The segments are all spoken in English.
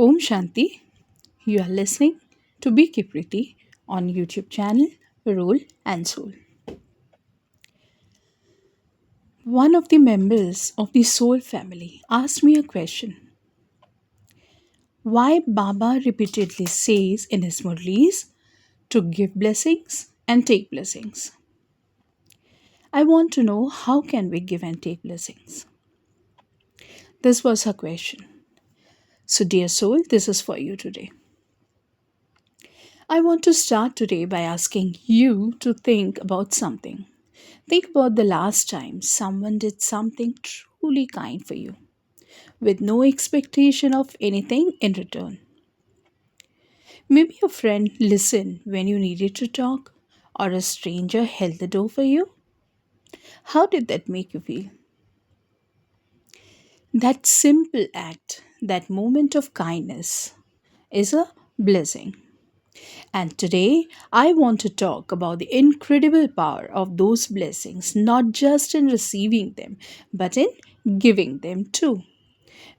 Om Shanti. You are listening to BK Preeti on YouTube channel Role and Soul. One of the members of the Soul family asked me a question. Why Baba repeatedly says in his murlis to give blessings and take blessings. I want to know how can we give and take blessings. This was her question. So dear soul, this is for you today. I want to start today by asking you to think about something. Think about the last time someone did something truly kind for you with no expectation of anything in return. Maybe a friend listened when you needed to talk, or a stranger held the door for you. How did that make you feel? That simple act, that moment of kindness, is a blessing. And today, I want to talk about the incredible power of those blessings, not just in receiving them, but in giving them too.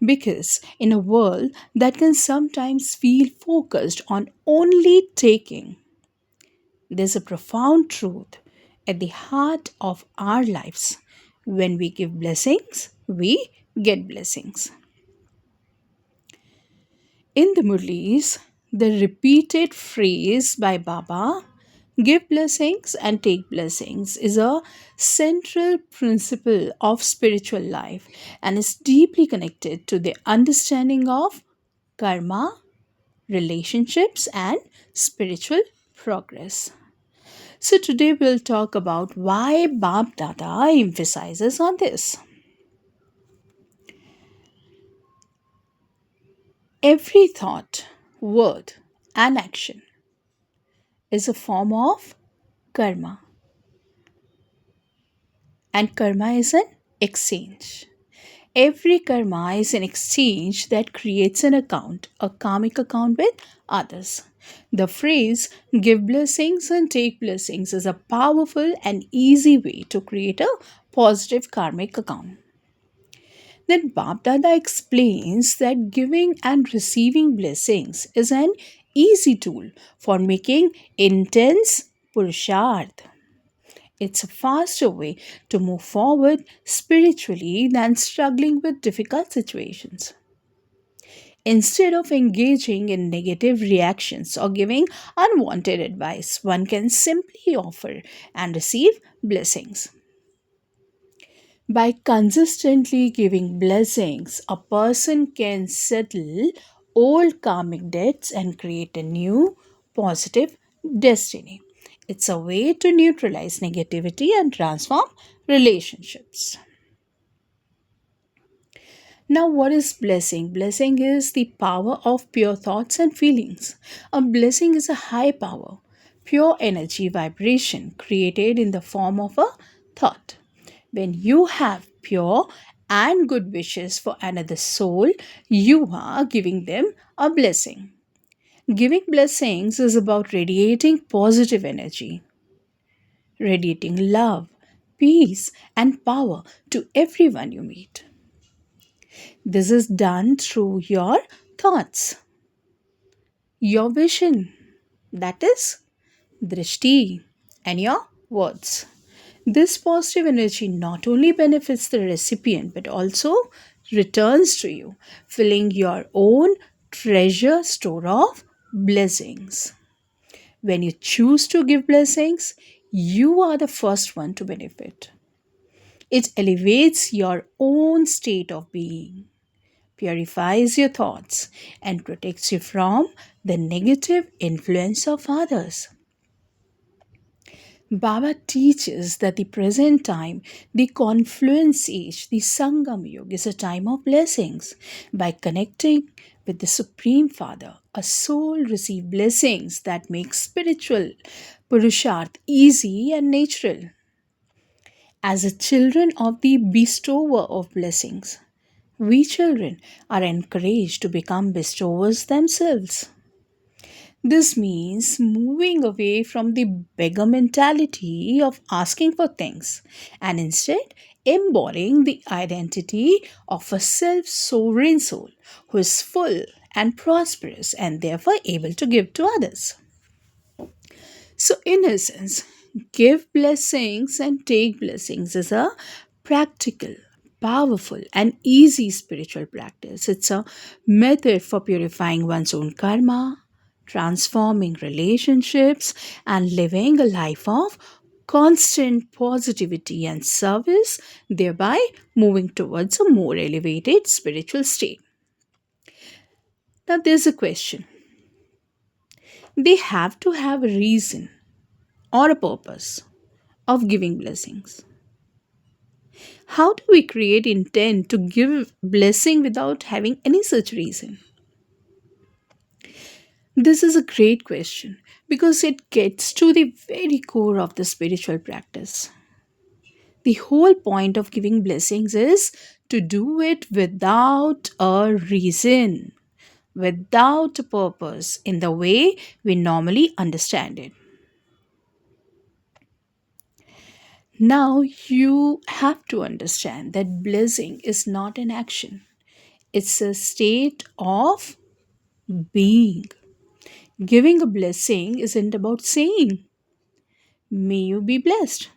Because in a world that can sometimes feel focused on only taking, there's a profound truth at the heart of our lives. When we give blessings, we get blessings. In the Murlis, the repeated phrase by Baba, give blessings and take blessings, is a central principle of spiritual life and is deeply connected to the understanding of karma, relationships, and spiritual progress. So, today we'll talk about why Bab Dada emphasizes on this. Every thought, word, and action is a form of karma, and karma is an exchange. Every karma is an exchange that creates an account, a karmic account with others. The phrase give blessings and take blessings is a powerful and easy way to create a positive karmic account. Then Bab Dada explains that giving and receiving blessings is an easy tool for making intense purusharth. It's a faster way to move forward spiritually than struggling with difficult situations. Instead of engaging in negative reactions or giving unwanted advice, one can simply offer and receive blessings. By consistently giving blessings, a person can settle old karmic debts and create a new positive destiny. It's a way to neutralize negativity and transform relationships. Now, what is blessing? Blessing is the power of pure thoughts and feelings. A blessing is a high power, pure energy vibration created in the form of a thought. When you have pure and good wishes for another soul, you are giving them a blessing. Giving blessings is about radiating positive energy, radiating love, peace, and power to everyone you meet. This is done through your thoughts, your vision, that is, drishti, and your words. This positive energy not only benefits the recipient but also returns to you, filling your own treasure store of blessings. When you choose to give blessings, you are the first one to benefit. It elevates your own state of being, purifies your thoughts, and protects you from the negative influence of others. Baba teaches that the present time, the confluence age, the Sangam Yuga, is a time of blessings. By connecting with the Supreme Father, a soul receives blessings that make spiritual Purusharth easy and natural. As a children of the bestower of blessings, we children are encouraged to become bestowers themselves. This means moving away from the beggar mentality of asking for things and instead embodying the identity of a self sovereign soul who is full and prosperous and therefore able to give to others. So, in essence, give blessings and take blessings is a practical, powerful, and easy spiritual practice. It's a method for purifying one's own karma, transforming relationships, and living a life of constant positivity and service, thereby moving towards a more elevated spiritual state. Now, there's a question: they have to have a reason or a purpose of giving blessings. How do we create intent to give blessing without having any such reason? This is a great question because it gets to the very core of the spiritual practice. The whole point of giving blessings is to do it without a reason, without a purpose in the way we normally understand it. Now, you have to understand that blessing is not an action, it's a state of being. Giving a blessing isn't about saying, may you be blessed,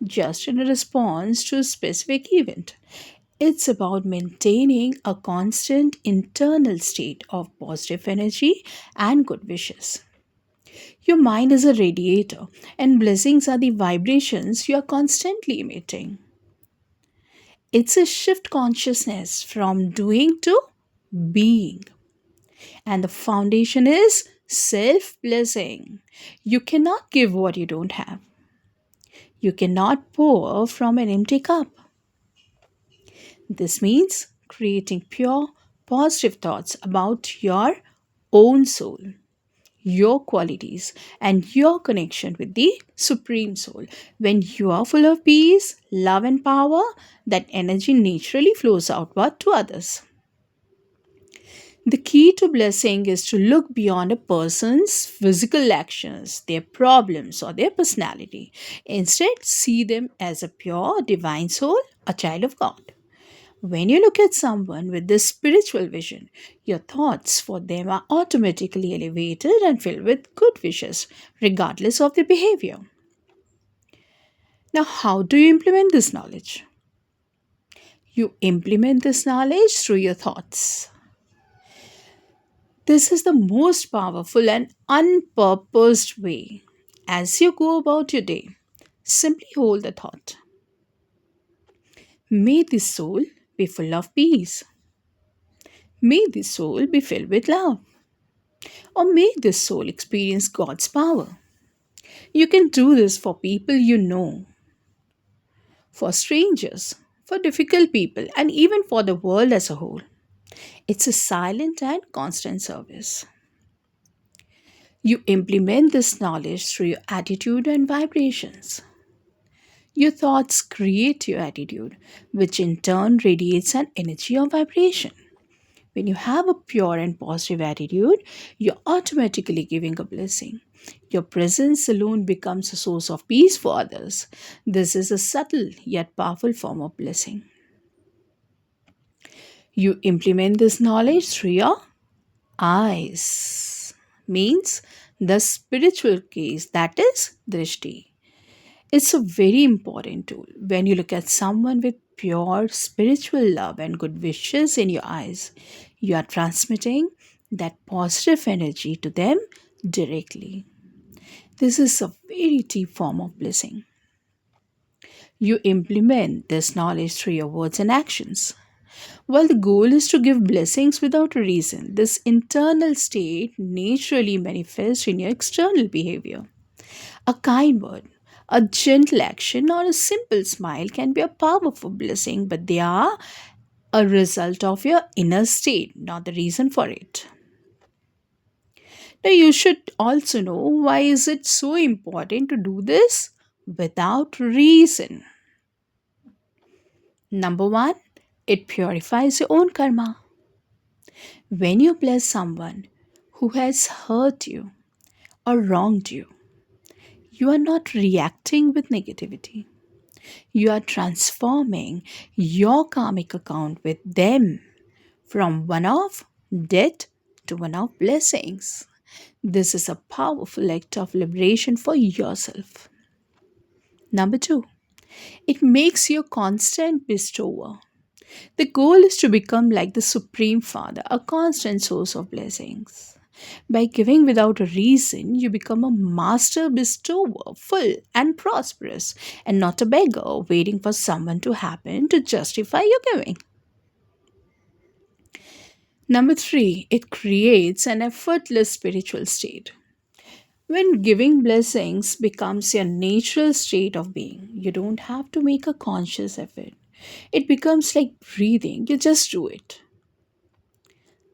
just in a response to a specific event. It's about maintaining a constant internal state of positive energy and good wishes. Your mind is a radiator, and blessings are the vibrations you are constantly emitting. It's a shift consciousness from doing to being. And the foundation is self blessing. You cannot give what you don't have. You cannot pour from an empty cup. This means creating pure, positive thoughts about your own soul, your qualities, and your connection with the Supreme Soul. When you are full of peace, love, and power, that energy naturally flows outward to others. The key to blessing is to look beyond a person's physical actions, their problems, or their personality. Instead, see them as a pure, divine soul, a child of God. When you look at someone with this spiritual vision, your thoughts for them are automatically elevated and filled with good wishes, regardless of their behavior. Now, how do you implement this knowledge? You implement this knowledge through your thoughts. This is the most powerful and unpurposed way. As you go about your day, simply hold the thought: may this soul be full of peace. May this soul be filled with love. Or may this soul experience God's power. You can do this for people you know, for strangers, for difficult people, and even for the world as a whole. It's a silent and constant service. You implement this knowledge through your attitude and vibrations. Your thoughts create your attitude, which in turn radiates an energy or vibration. When you have a pure and positive attitude, you're automatically giving a blessing. Your presence alone becomes a source of peace for others. This is a subtle yet powerful form of blessing. You implement this knowledge through your eyes, means the spiritual gaze, that is drishti. It's a very important tool. When you look at someone with pure spiritual love and good wishes in your eyes, you are transmitting that positive energy to them directly. This is a very deep form of blessing. You implement this knowledge through your words and actions. While the goal is to give blessings without a reason, this internal state naturally manifests in your external behavior. A kind word, a gentle action, or a simple smile can be a powerful blessing, but they are a result of your inner state, not the reason for it. Now you should also know why is it so important to do this without reason. Number 1, it purifies your own karma. When you bless someone who has hurt you or wronged you are not reacting with negativity. You are transforming your karmic account with them from one of debt to one of blessings. This is a powerful act of liberation for yourself. Number two, it makes you a constant bestower. The goal is to become like the Supreme Father, a constant source of blessings. By giving without a reason, you become a master bestower, full and prosperous, and not a beggar waiting for someone to happen to justify your giving. Number three, it creates an effortless spiritual state. When giving blessings becomes your natural state of being, you don't have to make a conscious effort. It becomes like breathing, you just do it.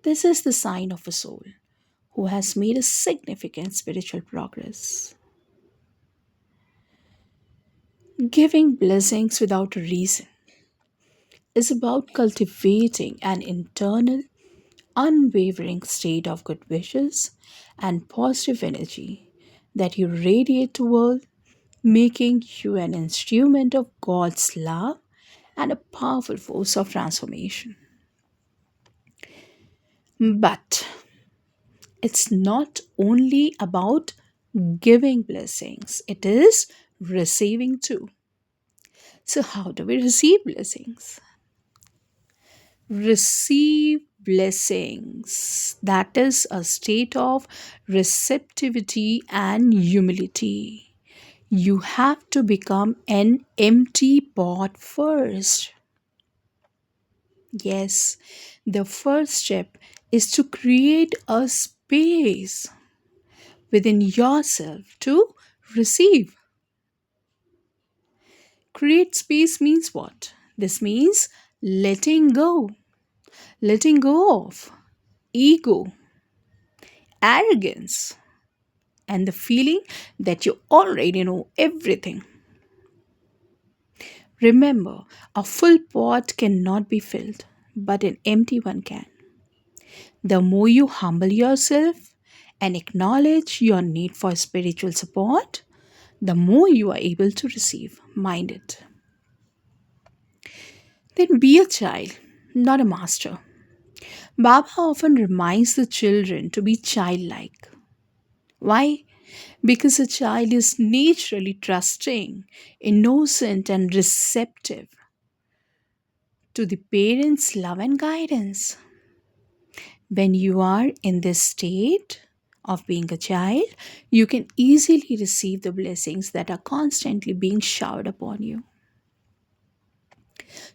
This is the sign of a soul who has made a significant spiritual progress. Giving blessings without a reason is about cultivating an internal, unwavering state of good wishes and positive energy that you radiate to world, making you an instrument of God's love and a powerful force of transformation. But it's not only about giving blessings, it is receiving too. So, how do we receive blessings? Receive blessings. That is a state of receptivity and humility. You have to become an empty pot first. Yes, the first step is to create a space within yourself to receive. Create space means what? This means letting go of ego, arrogance, and the feeling that you already know everything. Remember, a full pot cannot be filled, but an empty one can. The more you humble yourself and acknowledge your need for spiritual support, the more you are able to receive. Mind it. Then be a child, not a master. Baba often reminds the children to be childlike. Why? Because a child is naturally trusting, innocent, and receptive to the parents' love and guidance. When you are in this state of being a child, you can easily receive the blessings that are constantly being showered upon you.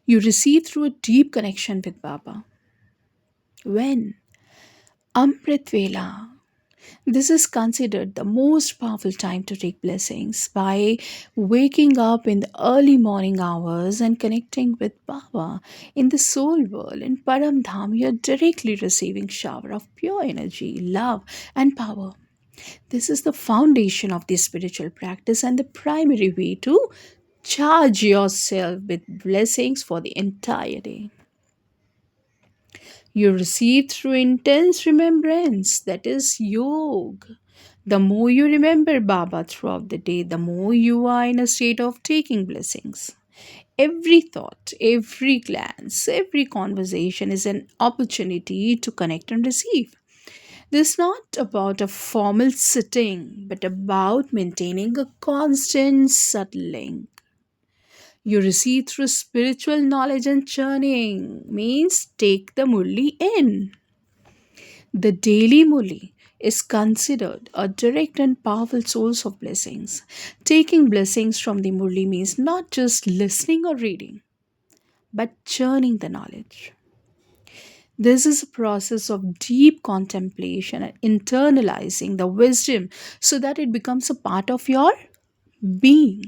You receive through a deep connection with Baba. When? Amrit Vela. This is considered the most powerful time to take blessings by waking up in the early morning hours and connecting with Baba in the soul world. In Param Dham, you are directly receiving shower of pure energy, love, and power. This is the foundation of this spiritual practice and the primary way to charge yourself with blessings for the entire day. You receive through intense remembrance, that is yog. The more you remember Baba throughout the day, the more you are in a state of taking blessings. Every thought, every glance, every conversation is an opportunity to connect and receive. This is not about a formal sitting, but about maintaining a constant subtle link. You receive through spiritual knowledge and churning, means take the murli in. The daily murli is considered a direct and powerful source of blessings. Taking blessings from the murli means not just listening or reading, but churning the knowledge. This is a process of deep contemplation and internalizing the wisdom so that it becomes a part of your being.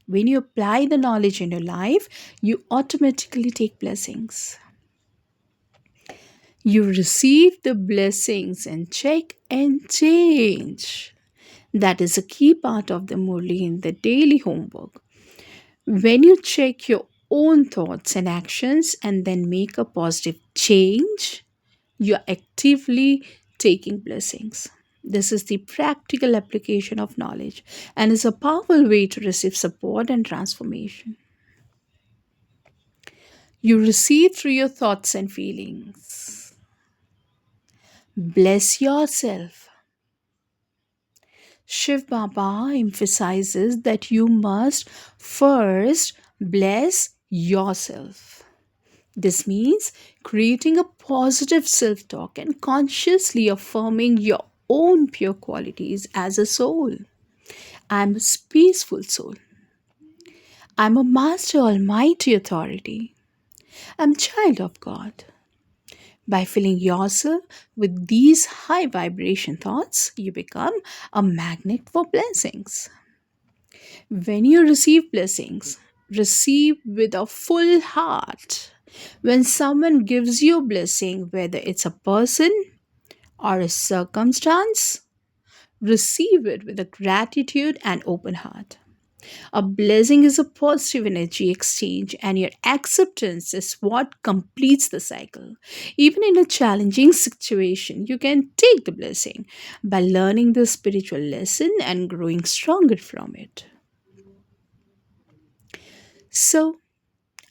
When you apply the knowledge in your life, you automatically take blessings. You receive the blessings and check and change. That is a key part of the Murli in the daily homework. When you check your own thoughts and actions and then make a positive change, you are actively taking blessings. This is the practical application of knowledge and is a powerful way to receive support and transformation. You receive through your thoughts and feelings. Bless yourself. Shiv Baba emphasizes that you must first bless yourself. This means creating a positive self talk and consciously affirming your own pure qualities as a soul. I'm a peaceful soul. I'm a master almighty authority. I'm child of God. By filling yourself with these high vibration thoughts, you become a magnet for blessings. When you receive blessings, receive with a full heart. When someone gives you a blessing, whether it's a person or a circumstance, receive it with a gratitude and open heart. A blessing is a positive energy exchange, and your acceptance is what completes the cycle. Even in a challenging situation, you can take the blessing by learning the spiritual lesson and growing stronger from it. So,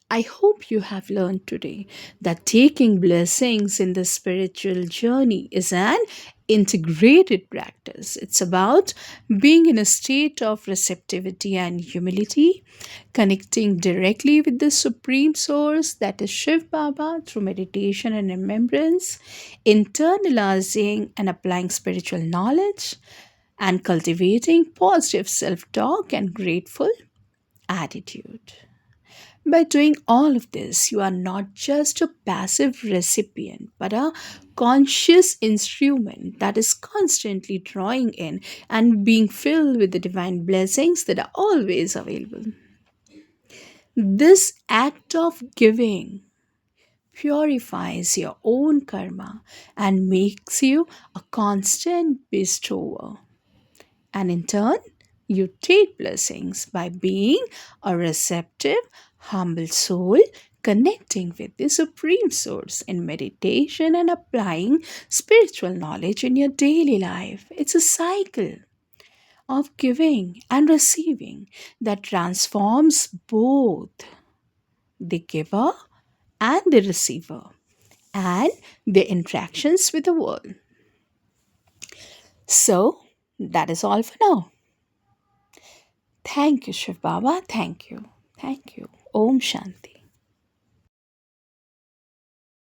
I hope you have learned today that taking blessings in the spiritual journey is an integrated practice. It's about being in a state of receptivity and humility, connecting directly with the Supreme Source, that is Shiv Baba, through meditation and remembrance, internalizing and applying spiritual knowledge, and cultivating positive self talk and grateful attitude. By doing all of this, you are not just a passive recipient, but a conscious instrument that is constantly drawing in and being filled with the divine blessings that are always available. This act of giving purifies your own karma and makes you a constant bestower. And in turn, you take blessings by being a receptive, humble soul, connecting with the Supreme Source in meditation and applying spiritual knowledge in your daily life. It's a cycle of giving and receiving that transforms both the giver and the receiver and the interactions with the world. So, that is all for now. Thank you, Shiv Baba. Thank you. Thank you. Om Shanti.